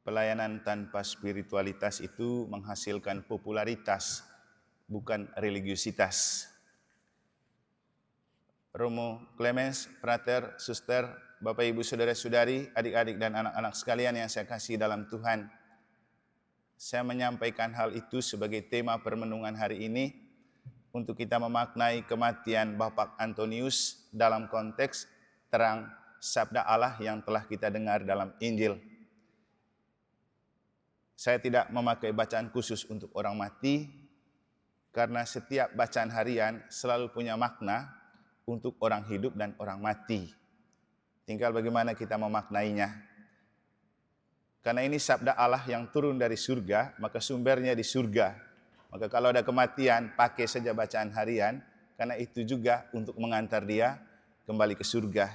Pelayanan tanpa spiritualitas itu menghasilkan popularitas, bukan religiusitas. Romo, Clemens, Frater, Suster, Bapak Ibu Saudara-saudari, adik-adik dan anak-anak sekalian yang saya kasih dalam Tuhan. Saya menyampaikan hal itu sebagai tema permenungan hari ini untuk kita memaknai kematian Bapak Antonius dalam konteks terang sabda Allah yang telah kita dengar dalam Injil. Saya tidak memakai bacaan khusus untuk orang mati, karena setiap bacaan harian selalu punya makna untuk orang hidup dan orang mati. Tinggal bagaimana kita memaknainya. Karena ini sabda Allah yang turun dari surga, maka sumbernya di surga. Maka kalau ada kematian, pakai saja bacaan harian, karena itu juga untuk mengantar dia kembali ke surga.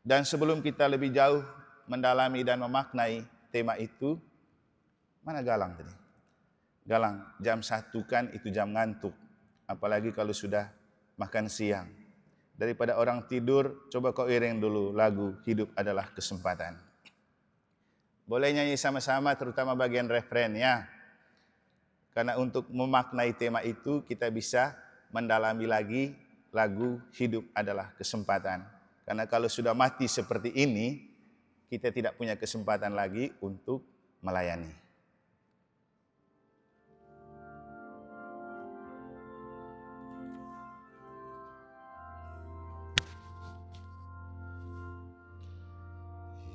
Dan sebelum kita lebih jauh mendalami dan memaknai tema itu, mana Galang tadi? Galang, jam 1 kan itu jam ngantuk. Apalagi kalau sudah makan siang. Daripada orang tidur, coba kau iring dulu lagu Hidup Adalah Kesempatan. Boleh nyanyi sama-sama, terutama bagian refrennya. Karena untuk memaknai tema itu, kita bisa mendalami lagi lagu Hidup Adalah Kesempatan. Karena kalau sudah mati seperti ini, kita tidak punya kesempatan lagi untuk melayani.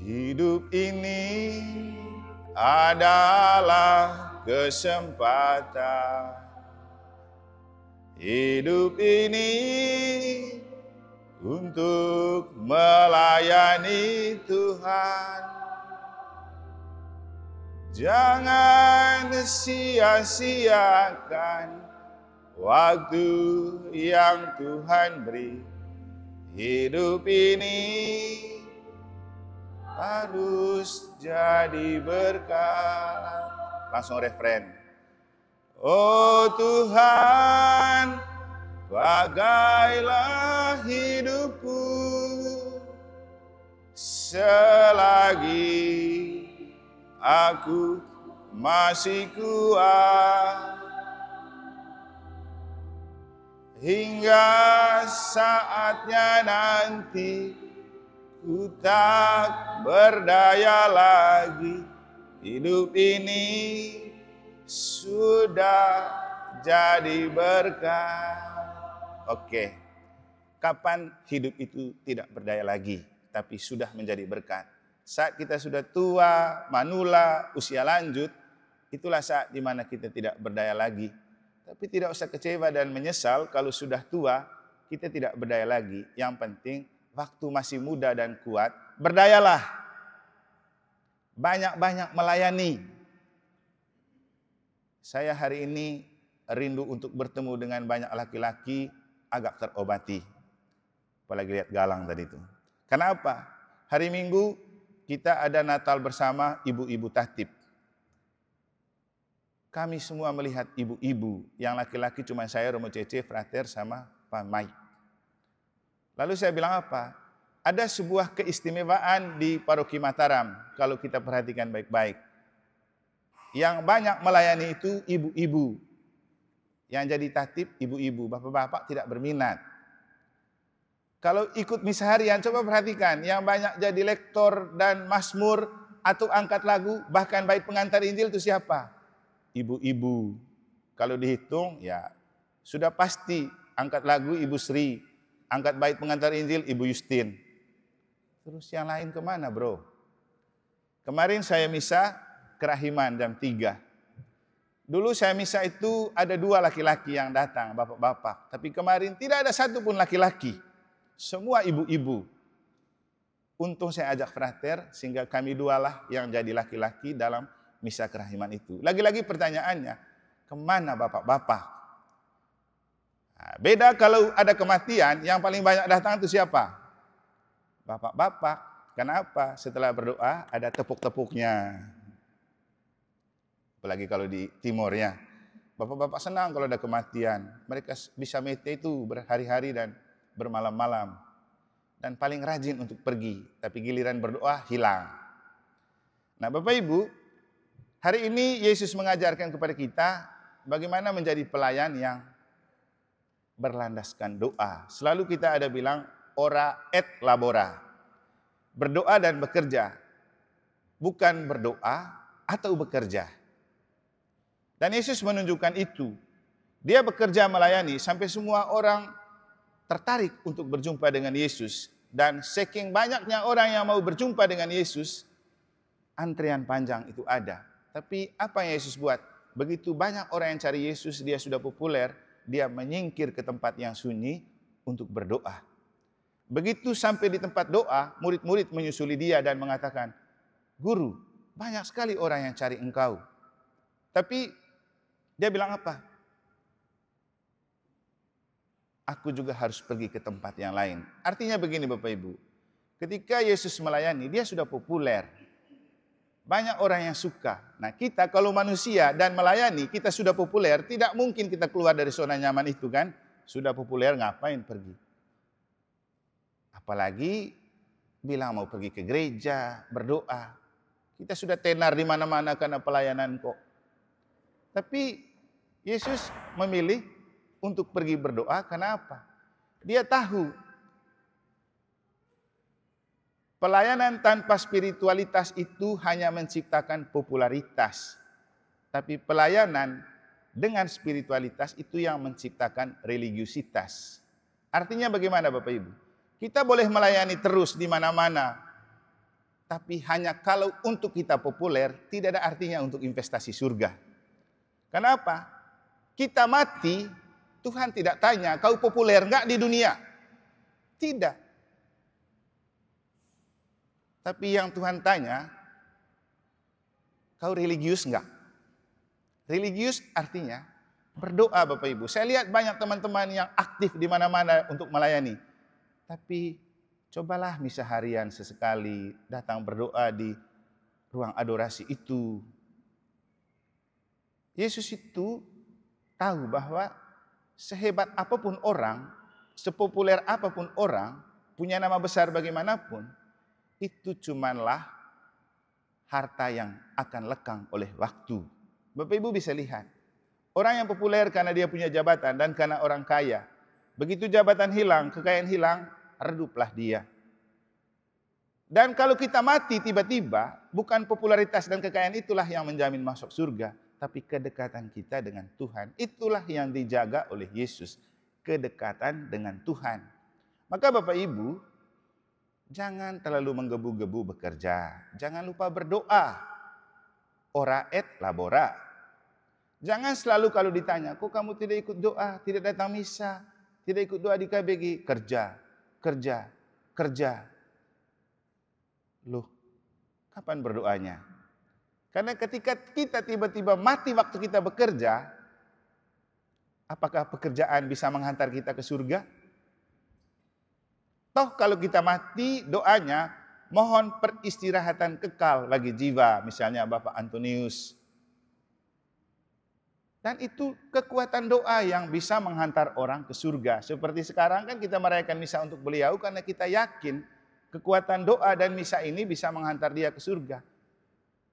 Hidup ini adalah kesempatan. Hidup ini untuk melayani Tuhan. Jangan sia-siakan waktu yang Tuhan beri. Hidup ini harus jadi berkat. Langsung refren. Oh Tuhan, pakailah hidupku selagi aku masih kuat, hingga saatnya nanti ku tak berdaya lagi. Hidup ini sudah jadi berkat. Oke, kapan hidup itu tidak berdaya lagi, tapi sudah menjadi berkat? Saat kita sudah tua, manula, usia lanjut, itulah saat dimana kita tidak berdaya lagi. Tapi tidak usah kecewa dan menyesal kalau sudah tua, kita tidak berdaya lagi. Yang penting, waktu masih muda dan kuat, berdayalah. Banyak-banyak melayani. Saya hari ini rindu untuk bertemu dengan banyak laki-laki, agak terobati. Apalagi lihat Galang tadi itu. Kenapa? Hari Minggu kita ada Natal bersama ibu-ibu tatib. Kami semua melihat ibu-ibu, yang laki-laki cuma saya, Romo Cece, Frater, sama Pak Mike. Lalu saya bilang apa? Ada sebuah keistimewaan di Paroki Mataram, kalau kita perhatikan baik-baik. Yang banyak melayani itu ibu-ibu. Yang jadi tatib ibu-ibu, bapak-bapak tidak berminat. Kalau ikut misa harian, coba perhatikan, yang banyak jadi lektor dan mazmur atau angkat lagu, bahkan bait pengantar Injil itu siapa? Ibu-ibu. Kalau dihitung, ya sudah pasti angkat lagu Ibu Sri, angkat bait pengantar Injil Ibu Justin. Terus yang lain kemana bro? Kemarin saya misa Kerahiman jam 3. Dulu saya misa itu ada 2 laki-laki yang datang, bapak-bapak. Tapi kemarin tidak ada satu pun laki-laki. Semua ibu-ibu. Untung saya ajak frater, sehingga kami 2 lah yang jadi laki-laki dalam misa Kerahiman itu. Lagi-lagi pertanyaannya, kemana bapak-bapak? Nah, beda kalau ada kematian, yang paling banyak datang itu siapa? Bapak-bapak. Kenapa? Setelah berdoa ada tepuk-tepuknya. Apalagi kalau di timur ya. Bapak-bapak senang kalau ada kematian. Mereka bisa mete itu berhari-hari dan bermalam-malam. Dan paling rajin untuk pergi. Tapi giliran berdoa hilang. Nah Bapak Ibu, Hari ini Yesus mengajarkan kepada kita bagaimana menjadi pelayan yang berlandaskan doa. Selalu kita ada bilang ora et labora. Berdoa dan bekerja. Bukan berdoa atau bekerja. Dan Yesus menunjukkan itu. Dia bekerja melayani sampai semua orang tertarik untuk berjumpa dengan Yesus. Dan saking banyaknya orang yang mau berjumpa dengan Yesus, antrian panjang itu ada. Tapi apa yang Yesus buat? Begitu banyak orang yang cari Yesus, dia sudah populer, dia menyingkir ke tempat yang sunyi untuk berdoa. Begitu sampai di tempat doa, murid-murid menyusuli dia dan mengatakan, "Guru, banyak sekali orang yang cari engkau." Tapi dia bilang apa? Aku juga harus pergi ke tempat yang lain. Artinya begini Bapak Ibu, ketika Yesus melayani, dia sudah populer. Banyak orang yang suka. Nah kita kalau manusia dan melayani, kita sudah populer, tidak mungkin kita keluar dari zona nyaman itu kan. Sudah populer ngapain pergi? Apalagi bilang mau pergi ke gereja, berdoa. Kita sudah tenar di mana-mana karena pelayanan kok. Tapi Yesus memilih untuk pergi berdoa karena apa? Dia tahu pelayanan tanpa spiritualitas itu hanya menciptakan popularitas. Tapi pelayanan dengan spiritualitas itu yang menciptakan religiusitas. Artinya bagaimana Bapak Ibu? Kita boleh melayani terus di mana-mana. Tapi hanya kalau untuk kita populer, tidak ada artinya untuk investasi surga. Kenapa? Kita mati, Tuhan tidak tanya, kau populer enggak di dunia? Tidak. Tapi yang Tuhan tanya, kau religius enggak? Religius artinya berdoa Bapak Ibu. Saya lihat banyak teman-teman yang aktif di mana-mana untuk melayani. Tapi cobalah misa harian sesekali datang berdoa di ruang adorasi itu. Yesus itu tahu bahwa sehebat apapun orang, sepopuler apapun orang, punya nama besar bagaimanapun, itu cumanlah harta yang akan lekang oleh waktu. Bapak Ibu bisa lihat, orang yang populer karena dia punya jabatan dan karena orang kaya. Begitu jabatan hilang, kekayaan hilang, reduplah dia. Dan kalau kita mati tiba-tiba, bukan popularitas dan kekayaan itulah yang menjamin masuk surga, tapi kedekatan kita dengan Tuhan. Itulah yang dijaga oleh Yesus, kedekatan dengan Tuhan. Maka Bapak Ibu, jangan terlalu menggebu-gebu bekerja. Jangan lupa berdoa. Ora et labora. Jangan selalu kalau ditanya, kok kamu tidak ikut doa, tidak datang misa, tidak ikut doa di KBG? Kerja, kerja, kerja. Loh, kapan berdoanya? Karena ketika kita tiba-tiba mati waktu kita bekerja, apakah pekerjaan bisa menghantar kita ke surga? Toh kalau kita mati, doanya mohon peristirahatan kekal bagi jiwa. Misalnya Bapak Antonius. Dan itu kekuatan doa yang bisa menghantar orang ke surga. Seperti sekarang kan kita merayakan misa untuk beliau karena kita yakin kekuatan doa dan misa ini bisa menghantar dia ke surga.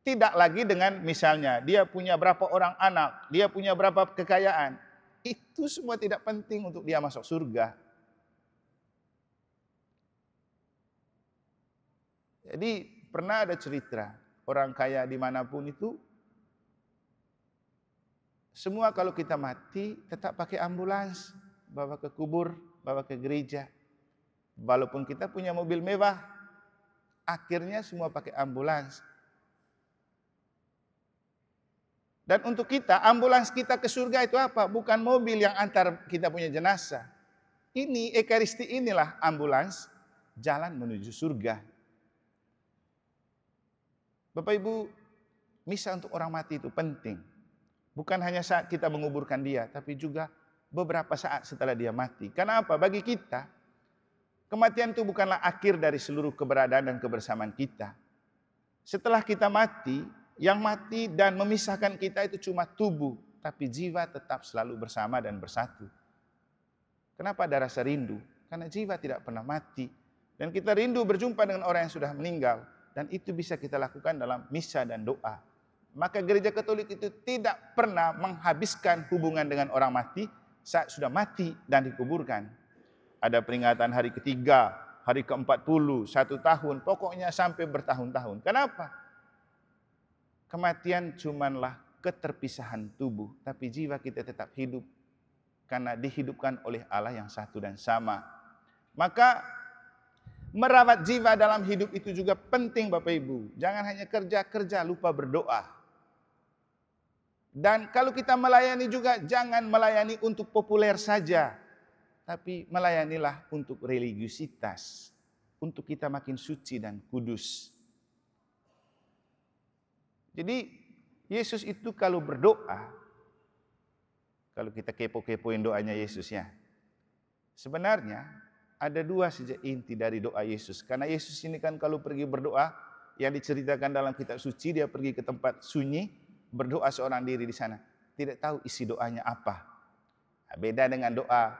Tidak lagi dengan misalnya dia punya berapa orang anak, dia punya berapa kekayaan. Itu semua tidak penting untuk dia masuk surga. Jadi pernah ada cerita, orang kaya dimanapun itu, semua kalau kita mati tetap pakai ambulans, bawa ke kubur, bawa ke gereja. Walaupun kita punya mobil mewah, akhirnya semua pakai ambulans. Dan untuk kita, ambulans kita ke surga itu apa? Bukan mobil yang antar kita punya jenazah. Ini, Ekaristi inilah ambulans jalan menuju surga. Bapak Ibu, misa untuk orang mati itu penting. Bukan hanya saat kita menguburkan dia, tapi juga beberapa saat setelah dia mati. Karena apa? Bagi kita, kematian itu bukanlah akhir dari seluruh keberadaan dan kebersamaan kita. Setelah kita mati, yang mati dan memisahkan kita itu cuma tubuh, tapi jiwa tetap selalu bersama dan bersatu. Kenapa ada rasa rindu? Karena jiwa tidak pernah mati. Dan kita rindu berjumpa dengan orang yang sudah meninggal. Dan itu bisa kita lakukan dalam misa dan doa. Maka gereja Katolik itu tidak pernah menghabiskan hubungan dengan orang mati saat sudah mati dan dikuburkan. Ada peringatan hari ketiga, hari ke-40, 1 tahun, pokoknya sampai bertahun-tahun. Kenapa? Kematian cumanlah keterpisahan tubuh, tapi jiwa kita tetap hidup karena dihidupkan oleh Allah yang satu dan sama. Maka merawat jiwa dalam hidup itu juga penting Bapak Ibu. Jangan hanya kerja-kerja lupa berdoa. Dan kalau kita melayani juga jangan melayani untuk populer saja, tapi melayanilah untuk religiusitas, untuk kita makin suci dan kudus. Jadi Yesus itu kalau berdoa, kalau kita kepo-kepoin doanya Yesus ya, sebenarnya ada 2 saja inti dari doa Yesus. Karena Yesus ini kan kalau pergi berdoa, yang diceritakan dalam kitab suci, dia pergi ke tempat sunyi, berdoa seorang diri di sana. Tidak tahu isi doanya apa. Beda dengan doa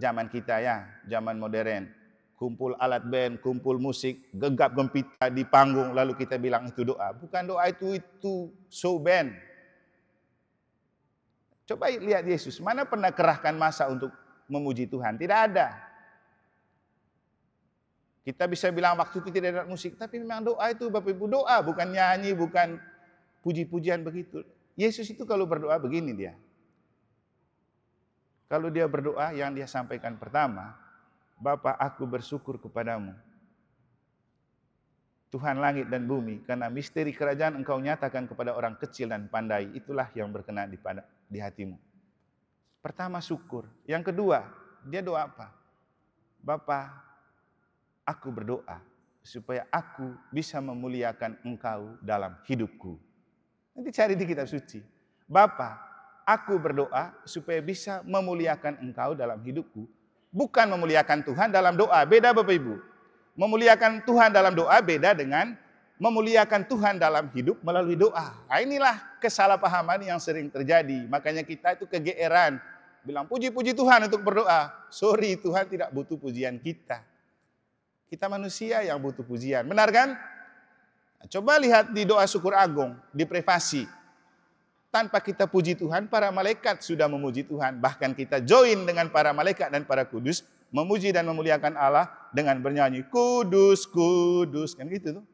zaman kita ya, zaman modern. Kumpul alat band, kumpul musik, gegap gempita di panggung, lalu kita bilang itu doa. Bukan doa itu show band. Coba lihat Yesus, mana pernah kerahkan masa untuk memuji Tuhan? Tidak ada. Kita bisa bilang waktu itu tidak ada musik, tapi memang doa itu Bapak Ibu, doa, bukan nyanyi, bukan puji-pujian begitu. Yesus itu kalau berdoa begini dia. Kalau dia berdoa yang dia sampaikan pertama, Bapa, aku bersyukur kepadamu, Tuhan langit dan bumi, karena misteri kerajaan Engkau nyatakan kepada orang kecil dan pandai, itulah yang berkenan di hatimu. Pertama syukur. Yang kedua, dia doa apa? Bapa, aku berdoa supaya aku bisa memuliakan Engkau dalam hidupku. Nanti cari di kitab suci. Bapa, aku berdoa supaya bisa memuliakan Engkau dalam hidupku. Bukan memuliakan Tuhan dalam doa. Beda Bapak Ibu. Memuliakan Tuhan dalam doa beda dengan memuliakan Tuhan dalam hidup melalui doa. Nah, inilah kesalahpahaman yang sering terjadi. Makanya kita itu kegeeran. Bilang puji-puji Tuhan untuk berdoa. Sorry, Tuhan tidak butuh pujian kita. Kita manusia yang butuh pujian. Benar kan? Coba lihat di doa syukur agung, di privasi. Tanpa kita puji Tuhan, para malaikat sudah memuji Tuhan. Bahkan kita join dengan para malaikat dan para kudus, memuji dan memuliakan Allah dengan bernyanyi, kudus, kudus. Kan gitu tuh.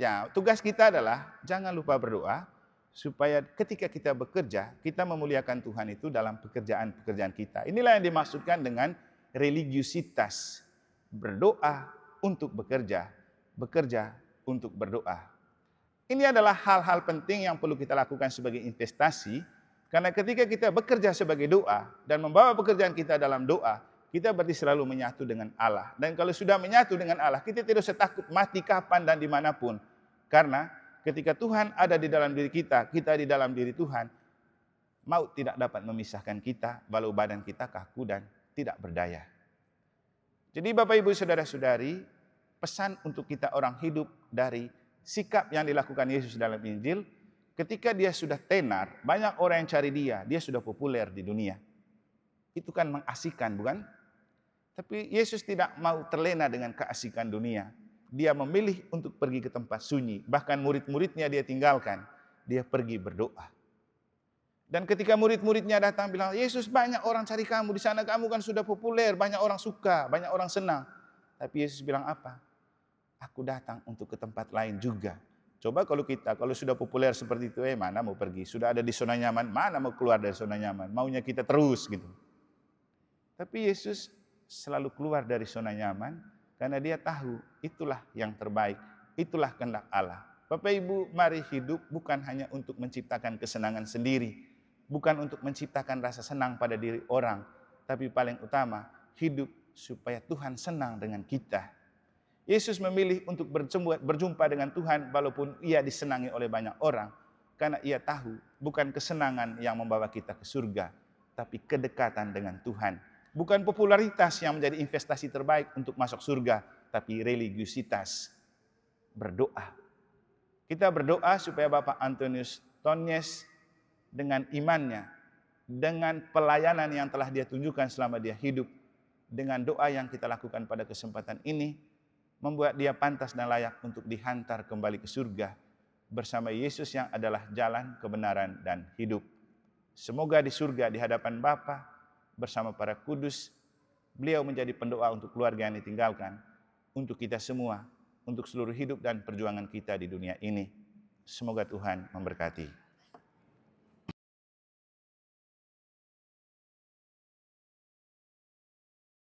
Ya, tugas kita adalah jangan lupa berdoa, supaya ketika kita bekerja, kita memuliakan Tuhan itu dalam pekerjaan-pekerjaan kita. Inilah yang dimaksudkan dengan religiusitas. Berdoa untuk bekerja, bekerja untuk berdoa. Ini adalah hal-hal penting yang perlu kita lakukan sebagai investasi, karena ketika kita bekerja sebagai doa dan membawa pekerjaan kita dalam doa, kita berarti selalu menyatu dengan Allah. Dan kalau sudah menyatu dengan Allah, kita tidak usah takut mati kapan dan dimanapun. Karena ketika Tuhan ada di dalam diri kita di dalam diri Tuhan, maut tidak dapat memisahkan kita, walau badan kita kaku dan tidak berdaya. Jadi Bapak Ibu Saudara-saudari, pesan untuk kita orang hidup dari sikap yang dilakukan Yesus dalam Injil, ketika dia sudah tenar, banyak orang yang cari dia sudah populer di dunia. Itu kan mengasihkan, bukan? Tapi Yesus tidak mau terlena dengan keasikan dunia. Dia memilih untuk pergi ke tempat sunyi, bahkan murid-muridnya dia tinggalkan, dia pergi berdoa. Dan ketika murid-muridnya datang bilang, Yesus banyak orang cari kamu, di sana kamu kan sudah populer, banyak orang suka, banyak orang senang. Tapi Yesus bilang apa? Aku datang untuk ke tempat lain juga. Coba kalau sudah populer seperti itu, mana mau pergi? Sudah ada di zona nyaman, mana mau keluar dari zona nyaman? Maunya kita terus gitu. Tapi Yesus selalu keluar dari zona nyaman, karena dia tahu itulah yang terbaik, itulah kehendak Allah. Bapak Ibu, mari hidup bukan hanya untuk menciptakan kesenangan sendiri, bukan untuk menciptakan rasa senang pada diri orang, tapi paling utama, hidup supaya Tuhan senang dengan kita. Yesus memilih untuk berjumpa dengan Tuhan walaupun ia disenangi oleh banyak orang, karena ia tahu bukan kesenangan yang membawa kita ke surga, tapi kedekatan dengan Tuhan. Bukan popularitas yang menjadi investasi terbaik untuk masuk surga, tapi religiusitas. Berdoa. Kita berdoa supaya Bapak Antonius Tonyes dengan imannya, dengan pelayanan yang telah dia tunjukkan selama dia hidup, dengan doa yang kita lakukan pada kesempatan ini, membuat dia pantas dan layak untuk dihantar kembali ke surga bersama Yesus yang adalah jalan, kebenaran, dan hidup. Semoga di surga di hadapan Bapa bersama para kudus, beliau menjadi pendoa untuk keluarga yang ditinggalkan, untuk kita semua, untuk seluruh hidup dan perjuangan kita di dunia ini. Semoga Tuhan memberkati.